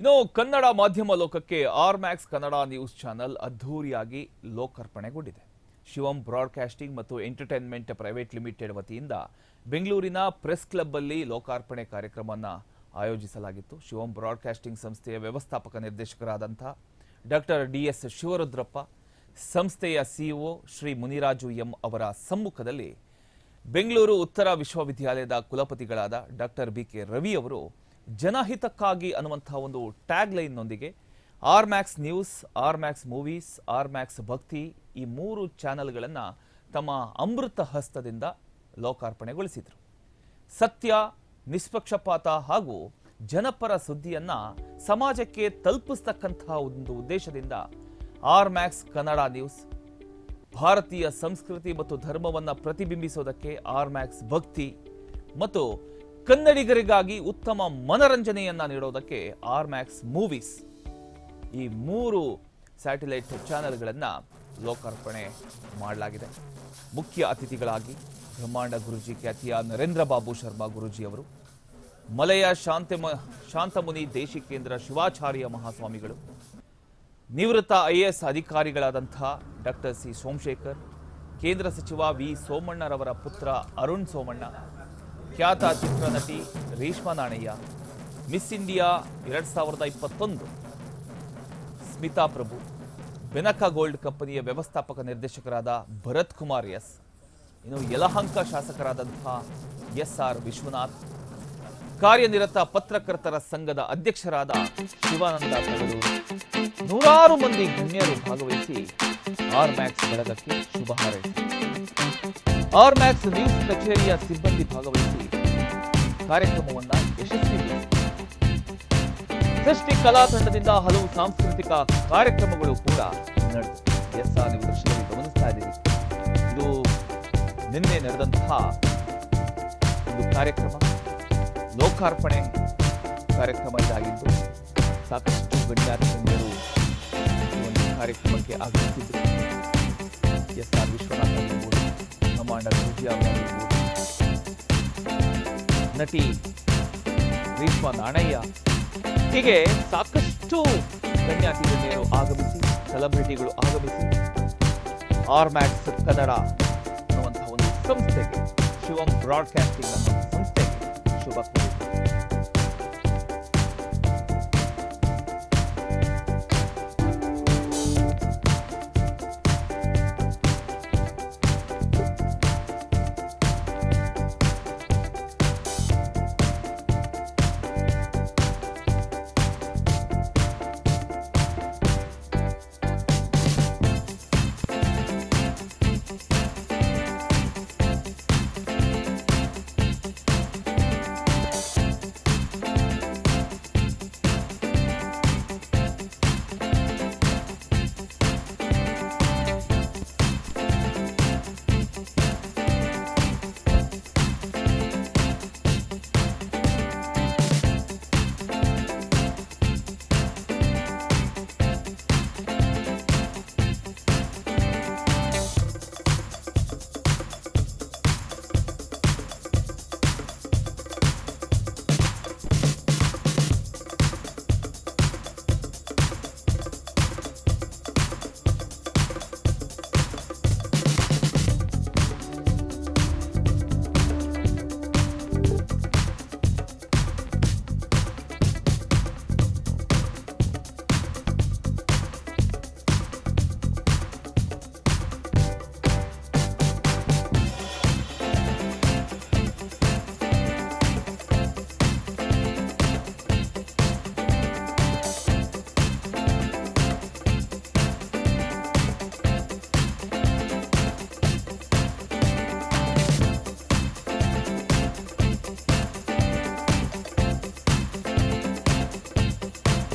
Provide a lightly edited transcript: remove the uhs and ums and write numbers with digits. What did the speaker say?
ಇನ್ನು ಕನ್ನಡ ಮಾಧ್ಯಮ ಲೋಕಕ್ಕೆ R Max Kannada news channel ಅದ್ಧೂರಿಯಾಗಿ ಲೋಕಾರ್ಪಣೆಗೊಂಡಿದೆ. ಶಿವಂ ಬ್ರಾಡ್ಕಾಸ್ಟಿಂಗ್ ಮತ್ತು ಎಂಟರ್ಟೈನ್ಮೆಂಟ್ ಪ್ರೈವೇಟ್ ಲಿಮಿಟೆಡ್ ವತಿಯಿಂದ ಬೆಂಗಳೂರಿನ ಪ್ರೆಸ್ ಕ್ಲಬ್ ಅಲ್ಲಿ ಲೋಕಾರ್ಪಣೆ ಕಾರ್ಯಕ್ರಮವನ್ನು ಆಯೋಜಿಸಲಾಗಿತ್ತು. ಶಿವಂ ಬ್ರಾಡ್ಕಾಸ್ಟಿಂಗ್ ಸಂಸ್ಥೆಯ ವ್ಯವಸ್ಥಾಪಕ ನಿರ್ದೇಶಕರಾದಂಥ ಡಾಕ್ಟರ್ ಡಿ.ಎಸ್. ಶಿವರುದ್ರಪ್ಪ, ಸಂಸ್ಥೆಯ ಸಿಇಒ ಶ್ರೀ ಮುನಿರಾಜು ಎಂ ಅವರ ಸಮ್ಮುಖದಲ್ಲಿ ಬೆಂಗಳೂರು ಉತ್ತರ ವಿಶ್ವವಿದ್ಯಾಲಯದ ಕುಲಪತಿಗಳಾದ ಡಾಕ್ಟರ್ ಬಿ.ಕೆ. ರವಿ ಅವರು ಜನಹಿತಕ್ಕಾಗಿ ಅನ್ನುವಂತಹ ಒಂದು ಟ್ಯಾಗ್ ಲೈನ್ನೊಂದಿಗೆ R Max News, R Max Movies, R Max Bhakti ಈ 3 ಚಾನೆಲ್ಗಳನ್ನು ತಮ್ಮ ಅಮೃತ ಹಸ್ತದಿಂದ ಲೋಕಾರ್ಪಣೆಗೊಳಿಸಿದರು. ಸತ್ಯ, ನಿಷ್ಪಕ್ಷಪಾತ ಹಾಗೂ ಜನಪರ ಸುದ್ದಿಯನ್ನ ಸಮಾಜಕ್ಕೆ ತಲುಪಿಸ್ತಕ್ಕಂತಹ ಒಂದು ಉದ್ದೇಶದಿಂದ ಆರ್ ಮ್ಯಾಕ್ಸ್ ಕನ್ನಡ ನ್ಯೂಸ್, ಭಾರತೀಯ ಸಂಸ್ಕೃತಿ ಮತ್ತು ಧರ್ಮವನ್ನು ಪ್ರತಿಬಿಂಬಿಸೋದಕ್ಕೆ ಆರ್ ಮ್ಯಾಕ್ಸ್ ಭಕ್ತಿ ಮತ್ತು ಕನ್ನಡಿಗರಿಗಾಗಿ ಉತ್ತಮ ಮನರಂಜನೆಯನ್ನ ನೀಡೋದಕ್ಕೆ ಆರ್ ಮ್ಯಾಕ್ಸ್ ಮೂವೀಸ್ ಈ 3 ಸ್ಯಾಟಲೈಟ್ ಚಾನೆಲ್ಗಳನ್ನು ಲೋಕಾರ್ಪಣೆ ಮಾಡಲಾಗಿದೆ. ಮುಖ್ಯ ಅತಿಥಿಗಳಾಗಿ ಬ್ರಹ್ಮಾಂಡ ಗುರುಜಿ ಖ್ಯಾತಿಯ ನರೇಂದ್ರ ಬಾಬು ಶರ್ಮಾ ಗುರುಜಿ ಅವರು, ಮಲಯ ಶಾಂತಮುನಿ ದೇಶಿಕೇಂದ್ರ ಶಿವಾಚಾರ್ಯ ಮಹಾಸ್ವಾಮಿಗಳು, ನಿವೃತ್ತ ಐಎಎಸ್ ಅಧಿಕಾರಿಗಳಾದಂಥ ಡಾಕ್ಟರ್ ಸಿ ಸೋಮಶೇಖರ್, ಕೇಂದ್ರ ಸಚಿವ ವಿ ಸೋಮಣ್ಣರವರ ಪುತ್ರ ಅರುಣ್ ಸೋಮಣ್ಣ, ಖ್ಯಾತ ಚಿತ್ರನಟಿ ರೇಷ್ಮಾ ನಾಣಯ್ಯ, ಮಿಸ್ ಇಂಡಿಯಾ 2021 ಸ್ಮಿತಾ ಪ್ರಭು, ಬೆನಕ ಗೋಲ್ಡ್ ಕಂಪನಿಯ ವ್ಯವಸ್ಥಾಪಕ ನಿರ್ದೇಶಕರಾದ ಭರತ್ ಕುಮಾರ್ ಎಸ್, ಇನ್ನು ಯಲಹಂಕ ಶಾಸಕರಾದಂತಹ ಎಸ್.ಆರ್. ವಿಶ್ವನಾಥ್, ಕಾರ್ಯನಿರತ ಪತ್ರಕರ್ತರ ಸಂಘದ ಅಧ್ಯಕ್ಷರಾದ ಶಿವಾನಂದ ತಗಡೂರು, ನೂರಾರು ಮಂದಿ ಗಣ್ಯರು ಭಾಗವಹಿಸಿ ಆರ್ ಮ್ಯಾಕ್ಸ್ ಬಳಗಕ್ಕೆ ಶುಭ ಹಾರೈಸಿದರು. ಆರ್ ಮ್ಯಾಕ್ಸ್ ನ್ಯೂಸ್ ಕಚೇರಿಯ ಸಿಬ್ಬಂದಿ ಭಾಗವಹಿಸಿ ಕಾರ್ಯಕ್ರಮವನ್ನು ಯಶಸ್ವಿಗೊಳಿಸಿದರು. ಸೃಷ್ಟಿ ಕಲಾ ತಂಡದಿಂದ ಹಲವು ಸಾಂಸ್ಕೃತಿಕ ಕಾರ್ಯಕ್ರಮಗಳು ಕೂಡ ನಡೆದವು. ಎಸ್.ಆರ್. ನೀವು ದೃಶ್ಯದಲ್ಲಿ ಗಮನಿಸ್ತಾ ಇದ್ದೀರಿ, ಇದು ನಿನ್ನೆ ನಡೆದಂತಹ ಒಂದು ಕಾರ್ಯಕ್ರಮ, ಲೋಕಾರ್ಪಣೆ ಕಾರ್ಯಕ್ರಮ ಇದಾಗಿದ್ದು ಸಾಕಷ್ಟು ಗಣ್ಯರು ಈ ಒಂದು ಕಾರ್ಯಕ್ರಮಕ್ಕೆ ಆಗಮಿಸಿದ್ರು. ಎಸ್.ಆರ್. ವಿಶ್ವನಾಥ್ ಆಗಿರ್ಬೋದು, ಬ್ರಹ್ಮಾಂಡ ಗುರುಜಿ ಅವರಾಗಿರ್ಬೋದು, ನಟಿ ರೇಷ್ಮಾ ನಾಣಯ್ಯ, ಹೀಗೆ ಸಾಕಷ್ಟು ಗಣ್ಯಾತಿ ಗಣ್ಯರು ಆಗಮಿಸಿ, ಸೆಲೆಬ್ರಿಟಿಗಳು ಆಗಮಿಸಿ ಆರ್ ಮ್ಯಾಕ್ಸ್ ಕನ್ನಡ ಅನ್ನುವಂತಹ ಒಂದು ಸಂಸ್ಥೆಗೆ, ಶಿವಂ ಬ್ರಾಡ್ಕಾಸ್ಟಿಂಗ್ ಅನ್ನೋ ಸಂಸ್ಥೆಗೆ ಶುಭ ಕೋರಿದರು.